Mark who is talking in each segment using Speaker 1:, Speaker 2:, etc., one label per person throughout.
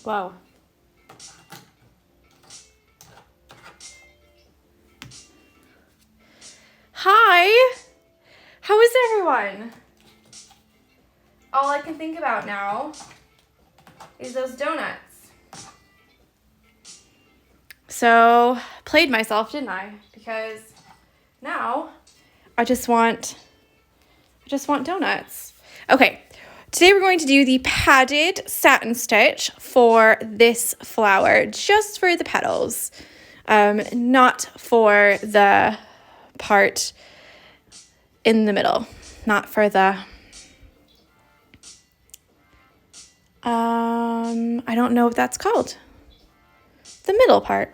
Speaker 1: Wow. Hi. How is everyone? All I can think about now is those donuts. So, played myself, didn't I? Because now I just want donuts. Okay. Today we're going to do the padded satin stitch for this flower, just for the petals, not for the part in the middle, not for the, I don't know what that's called, the middle part.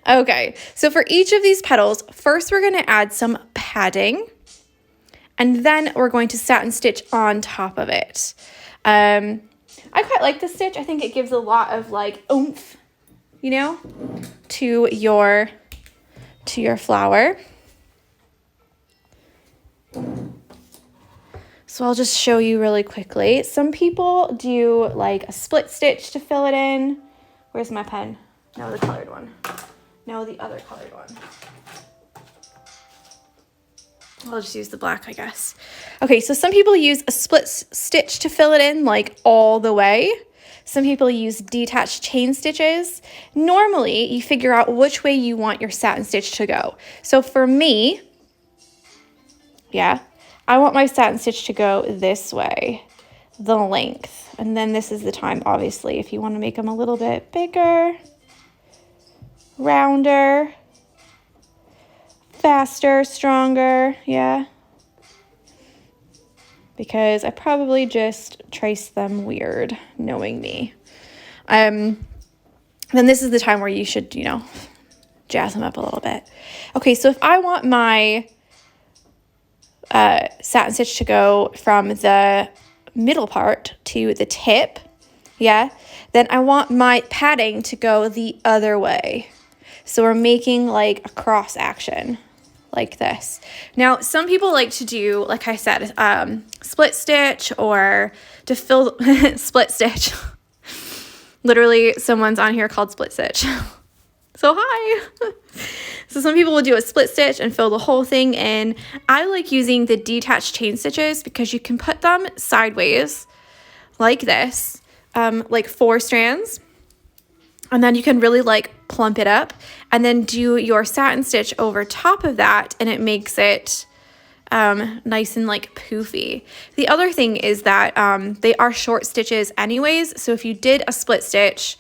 Speaker 1: Okay, so for each of these petals, first we're going to add some padding, and then we're going to satin stitch on top of it. I quite like this stitch. I think it gives a lot of like oomph, you know, to your flower. So I'll just show you really quickly. Some people do like a split stitch to fill it in. Where's my pen? No, the colored one. No, the other colored one. I'll just use the black, I guess. Okay, so some people use a split stitch to fill it in, like all the way. Some people use detached chain stitches. Normally, you figure out which way you want your satin stitch to go. So for me, yeah, I want my satin stitch to go this way, the length. And then this is the time, obviously, if you want to make them a little bit bigger, rounder, faster, stronger, yeah. Because I probably just traced them weird, knowing me. Then this is the time where you should, you know, jazz them up a little bit. Okay, so if I want my satin stitch to go from the middle part to the tip, yeah, then I want my padding to go the other way. So we're making like a cross action like this. Now, some people like to do, like I said, split stitch or to fill split stitch. Literally, someone's on here called Split Stitch. So hi. So some people will do a split stitch and fill the whole thing in. I like using the detached chain stitches because you can put them sideways like this, like 4 strands. And then you can really like plump it up and then do your satin stitch over top of that, and it makes it nice and like poofy. The other thing is that they are short stitches anyways, so if you did a split stitch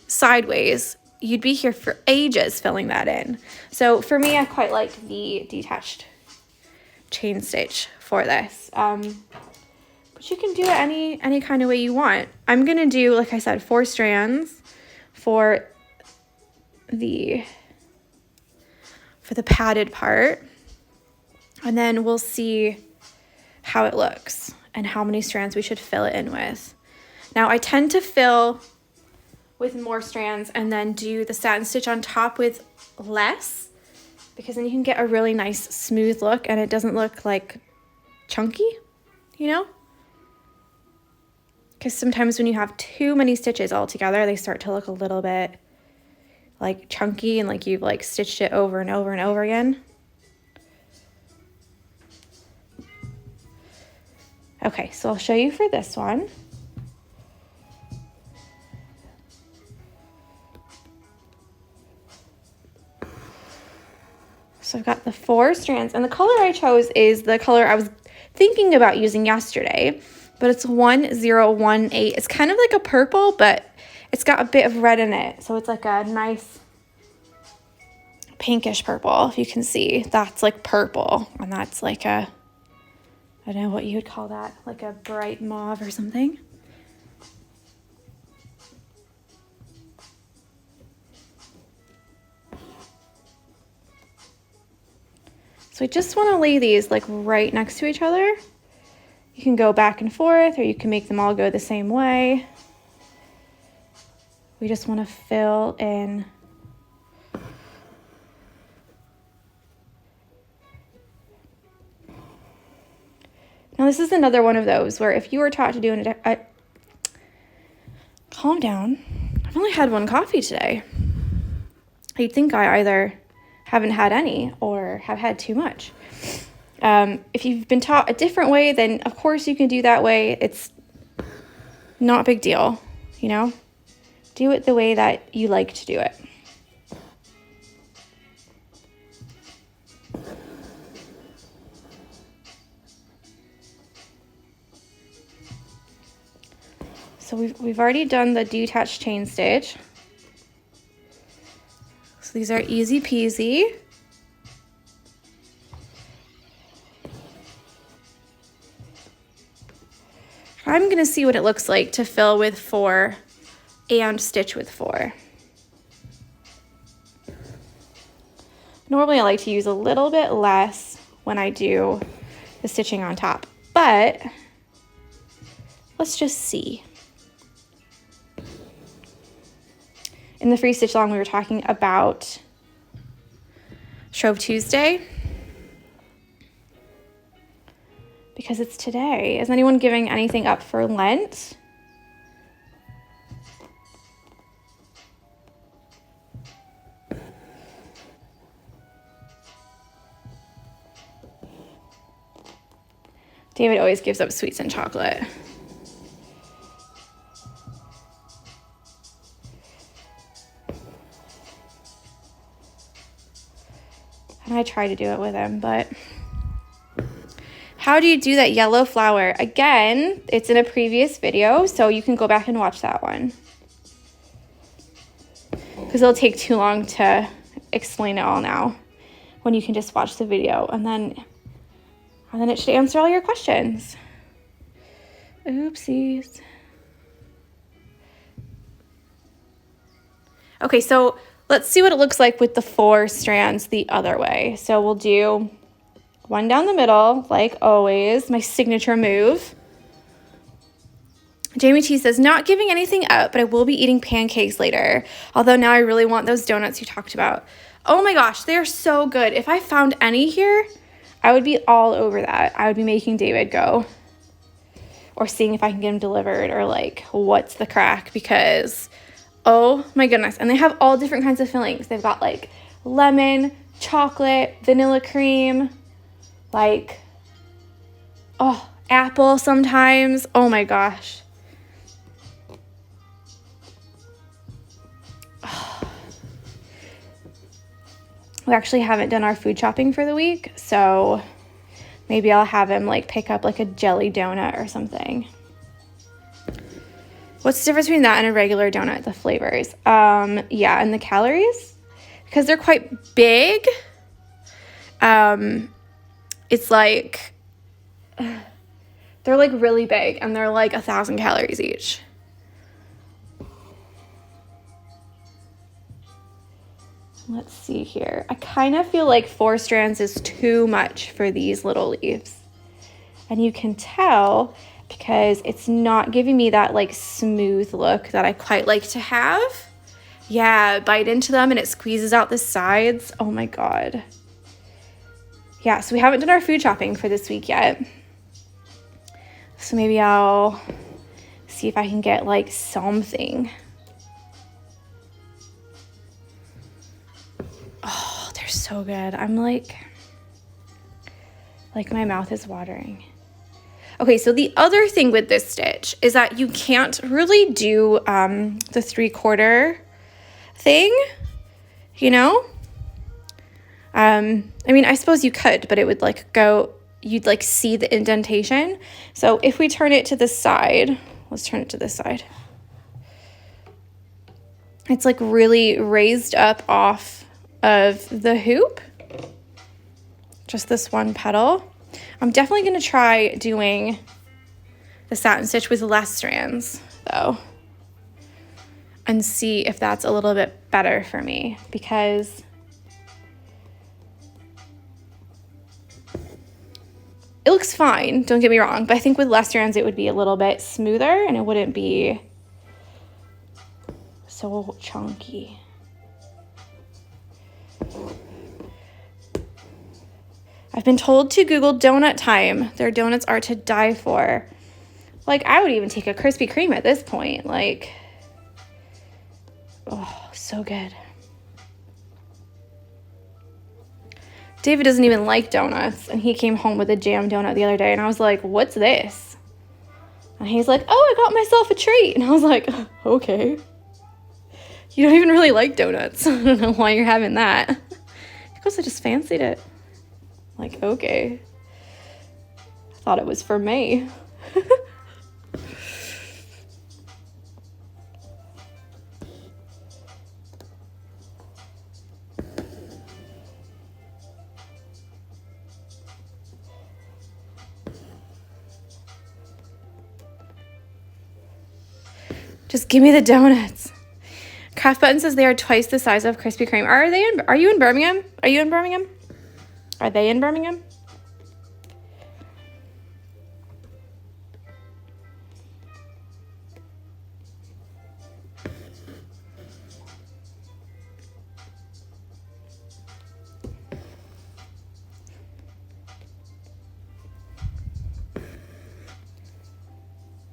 Speaker 1: sideways, you'd be here for ages filling that in. So for me, I quite like the detached chain stitch for this. But you can do it any kind of way you want. I'm gonna do, like I said, 4 strands for the padded part, and then we'll see how it looks and how many strands we should fill it in with. Now I tend to fill with more strands and then do the satin stitch on top with less, because then you can get a really nice smooth look and it doesn't look like chunky, you know? Because sometimes when you have too many stitches all together, they start to look a little bit like chunky and like you've like stitched it over and over and over again. Okay, so I'll show you for this one. So I've got the 4 strands, and the color I chose is the color I was thinking about using yesterday, but it's 1018. It's kind of like a purple, but it's got a bit of red in it. So it's like a nice pinkish purple. If you can see, that's like purple, and that's like a, I don't know what you would call that, like a bright mauve or something. So I just want to lay these like right next to each other. You can go back and forth, or you can make them all go the same way. We just want to fill in now. This is another one of those where if you were taught to do Calm down. I've only had one coffee today. You'd think I either haven't had any or have had too much. If you've been taught a different way, then of course you can do that way. It's not a big deal, you know? Do it the way that you like to do it. So we've already done the detached chain stitch. So these are easy peasy. I'm going to see what it looks like to fill with 4 and stitch with 4. Normally I like to use a little bit less when I do the stitching on top, but let's just see. In the free stitch along, we were talking about Shrove Tuesday because it's today. Is anyone giving anything up for Lent? David always gives up sweets and chocolate. And I try to do it with him, but how do you do that yellow flower? Again, it's in a previous video, so you can go back and watch that one. Because it'll take too long to explain it all now when you can just watch the video and then it should answer all your questions. Oopsies. Okay, so let's see what it looks like with the 4 strands the other way. So we'll do 1 down the middle, like always, my signature move. Jamie T says, not giving anything up, but I will be eating pancakes later. Although now I really want those donuts you talked about. Oh my gosh, they are so good. If I found any here, I would be all over that. I would be making David go. Or seeing if I can get them delivered or like, what's the crack? Because oh my goodness. And they have all different kinds of fillings. They've got like lemon, chocolate, vanilla cream, like, oh, apple sometimes. Oh my gosh. Oh. We actually haven't done our food shopping for the week, so maybe I'll have him like pick up like a jelly donut or something. What's the difference between that and a regular donut, the flavors? Yeah, and the calories, because they're quite big. It's like, they're like really big and they're like 1,000 calories each. Let's see here. I kind of feel like 4 strands is too much for these little leaves. And you can tell because it's not giving me that like smooth look that I quite like to have. Yeah, bite into them and it squeezes out the sides. Oh my God. Yeah, so we haven't done our food shopping for this week yet. So maybe I'll see if I can get like something. Oh, they're so good. I'm like my mouth is watering. Okay, so the other thing with this stitch is that you can't really do the 3/4 thing, you know? I mean, I suppose you could, but it would like go, you'd like see the indentation. So if we turn it to the side, let's turn it to this side. It's like really raised up off of the hoop. Just this one petal. I'm definitely going to try doing the satin stitch with less strands though and see if that's a little bit better for me, because it looks fine, don't get me wrong, but I think with less strands it would be a little bit smoother and it wouldn't be so chunky. I've been told to Google donut time. Their donuts are to die for. Like, I would even take a Krispy Kreme at this point. Like, Oh, so good. David doesn't even like donuts, and he came home with a jam donut the other day, and I was like, what's this? And he's like, oh, I got myself a treat. And I was like, okay. You don't even really like donuts. I don't know why you're having that. Because I just fancied it. Like, okay. I thought it was for me. Just give me the donuts. Craft Button says they are twice the size of Krispy Kreme. Are you in Birmingham? Are you in Birmingham? Are they in Birmingham?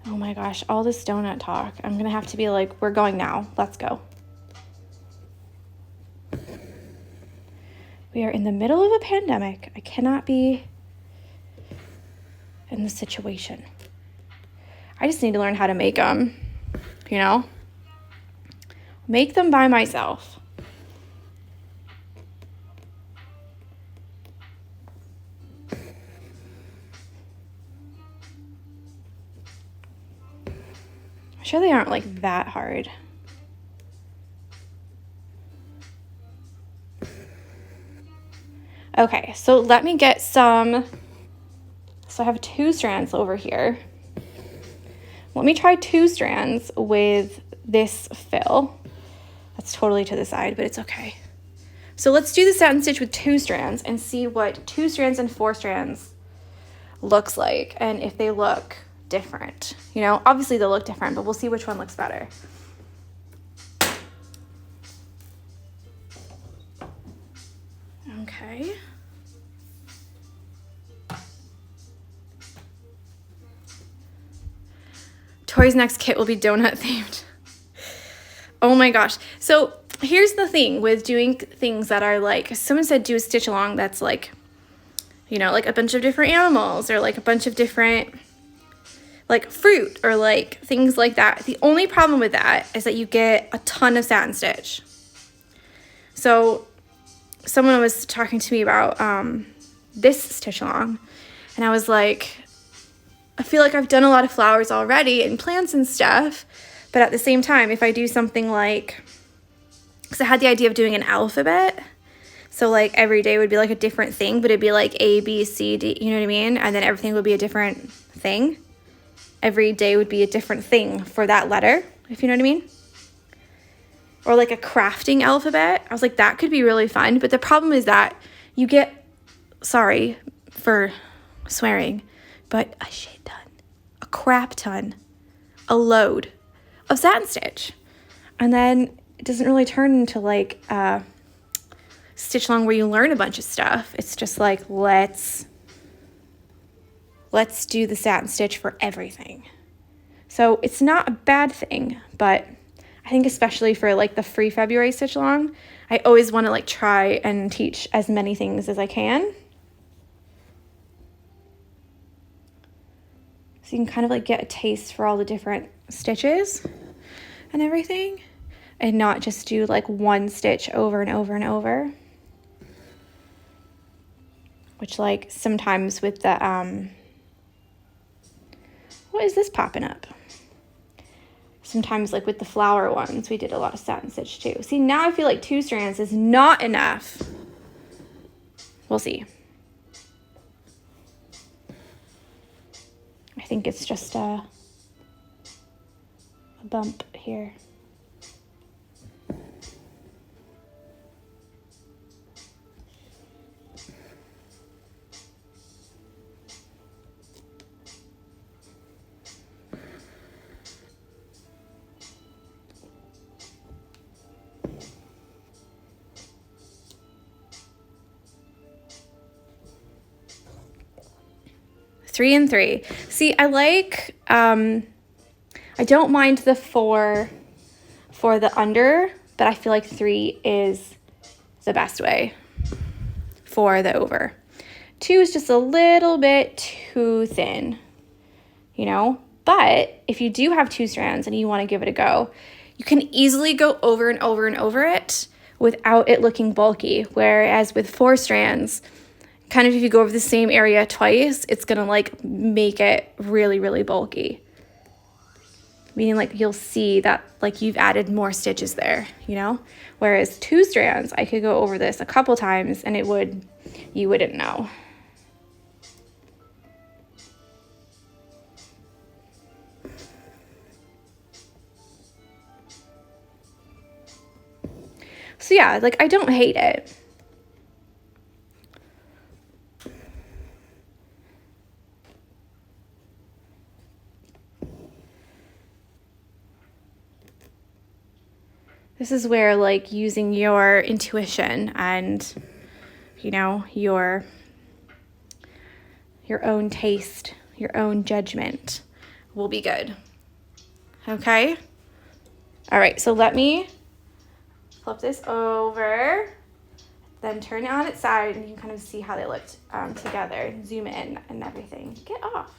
Speaker 1: Oh my gosh, all this donut talk. I'm going to have to be like, we're going now. Let's go. We are in the middle of a pandemic. I cannot be in this situation. I just need to learn how to make them, you know? Make them by myself. I'm sure they aren't like that hard. Okay, so let me get some. So I have 2 strands over here. Let me try 2 strands with this fill. That's totally to the side, but it's okay. So let's do the satin stitch with 2 strands and see what 2 strands and 4 strands looks like and if they look different. You know, obviously they'll look different, but we'll see which one looks better. Okay. Tori's next kit will be donut themed. Oh my gosh. So here's the thing with doing things that are like, someone said do a stitch along that's like, you know, like a bunch of different animals or like a bunch of different like fruit or like things like that. The only problem with that is that you get a ton of satin stitch. So someone was talking to me about this stitch along, and I was like, I feel like I've done a lot of flowers already and plants and stuff, but at the same time, if I do something like, because I had the idea of doing an alphabet, so like every day would be like a different thing, but it'd be like A, B, C, D, you know what I mean? And then everything would be a different thing. Every day would be a different thing for that letter, if you know what I mean? Or like a crafting alphabet. I was like, that could be really fun. But the problem is that you get, sorry for swearing, but a shit ton, a crap ton, a load of satin stitch. And then it doesn't really turn into like a stitch along where you learn a bunch of stuff. It's just like, let's do the satin stitch for everything. So it's not a bad thing, but I think especially for like the free February stitch along, I always want to like try and teach as many things as I can. So you can kind of like get a taste for all the different stitches and everything, and not just do like one stitch over and over and over. Which like sometimes with the, what is this popping up? Sometimes like with the flower ones, we did a lot of satin stitch too. See, now I feel like 2 strands is not enough. We'll see. I think it's just a bump here. Three and 3. See, I like, I don't mind the 4 for the under, but I feel like 3 is the best way for the over. 2 is just a little bit too thin, you know? But if you do have 2 strands and you want to give it a go, you can easily go over and over and over it without it looking bulky. Whereas with 4 strands, kind of if you go over the same area twice, it's going to like make it really, really bulky. Meaning like you'll see that like you've added more stitches there, you know? Whereas 2 strands, I could go over this a couple times and you wouldn't know. So yeah, like I don't hate it. This is where like using your intuition and, you know, your own taste, your own judgment will be good. Okay? All right, so let me flip this over, then turn it on its side, and you can kind of see how they looked together. Zoom in and everything. Get off.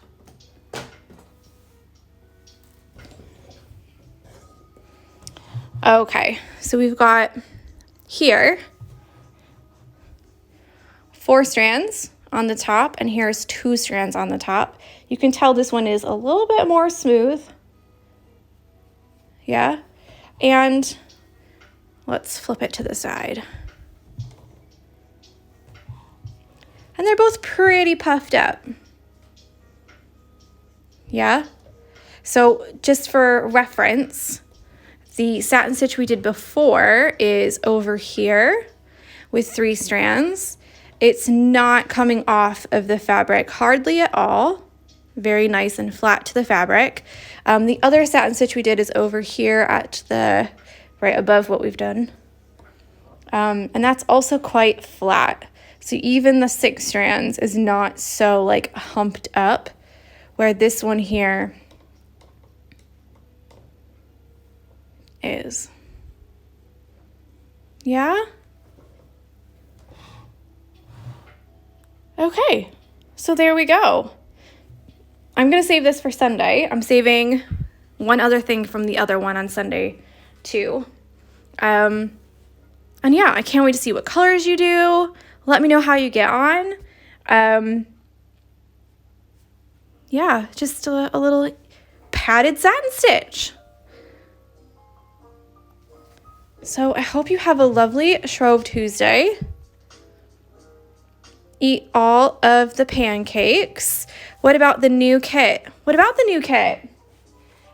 Speaker 1: Okay, so we've got here 4 strands on the top, and here's 2 strands on the top. You can tell this one is a little bit more smooth. Yeah, and let's flip it to the side. And they're both pretty puffed up. Yeah, so just for reference, the satin stitch we did before is over here with 3 strands. It's not coming off of the fabric hardly at all. Very nice and flat to the fabric. The other satin stitch we did is over here at the, right above what we've done. And that's also quite flat. So even the 6 strands is not so like humped up, where this one here is. Yeah? Okay, so there we go. I'm gonna save this for Sunday. I'm saving one other thing from the other one on Sunday too. And yeah, I can't wait to see what colors you do. Let me know how you get on. Yeah, just a little padded satin stitch. So I hope you have a lovely Shrove Tuesday. Eat all of the pancakes. What about the new kit? What about the new kit?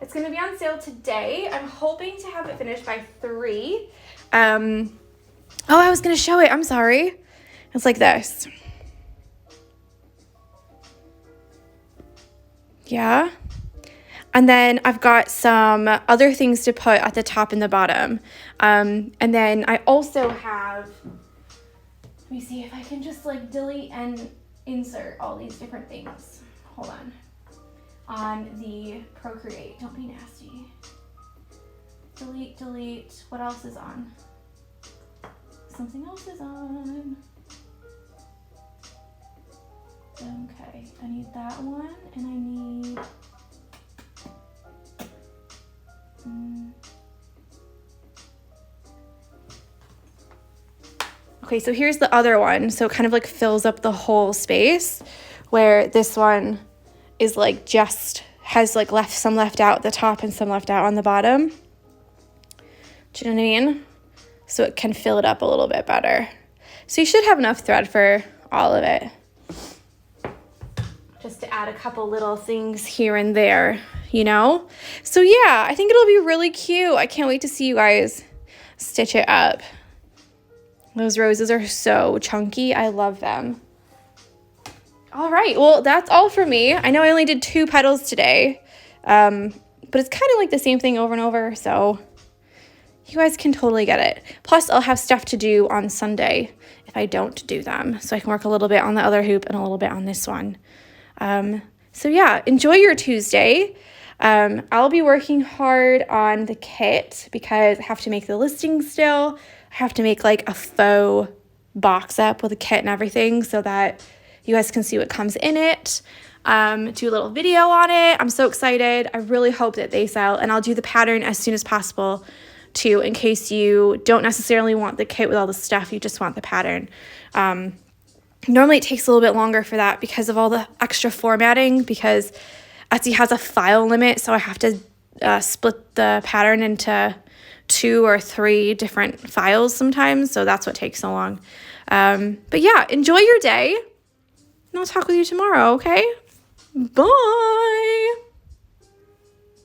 Speaker 1: It's going to be on sale today. I'm hoping to have it finished by 3. Oh, I was going to show it. I'm sorry. It's like this. Yeah. And then I've got some other things to put at the top and the bottom. And then I also have, let me see if I can just like delete and insert all these different things. Hold on the Procreate. Don't be nasty. Delete, delete. What else is on? Something else is on. Okay, I need that one, and I need okay, so here's the other one. So it kind of like fills up the whole space, where this one is like just has like some left out at the top and some left out on the bottom. Do you know what I mean? So it can fill it up a little bit better. So you should have enough thread for all of it. Just to add a couple little things here and there, you know? So yeah, I think it'll be really cute. I can't wait to see you guys stitch it up. Those roses are so chunky. I love them. All right, well, that's all for me. I know I only did 2 petals today, but it's kind of like the same thing over and over, so you guys can totally get it. Plus, I'll have stuff to do on Sunday if I don't do them, so I can work a little bit on the other hoop and a little bit on this one. So yeah, enjoy your Tuesday. I'll be working hard on the kit because I have to make the listing still. I have to make like a faux box up with a kit and everything so that you guys can see what comes in it. Do a little video on it. I'm so excited. I really hope that they sell, and I'll do the pattern as soon as possible too, in case you don't necessarily want the kit with all the stuff, you just want the pattern. Normally it takes a little bit longer for that because of all the extra formatting, because Etsy has a file limit, so I have to split the pattern into 2 or 3 different files sometimes, so that's what takes so long. But yeah, enjoy your day, and I'll talk with you tomorrow, okay? Bye!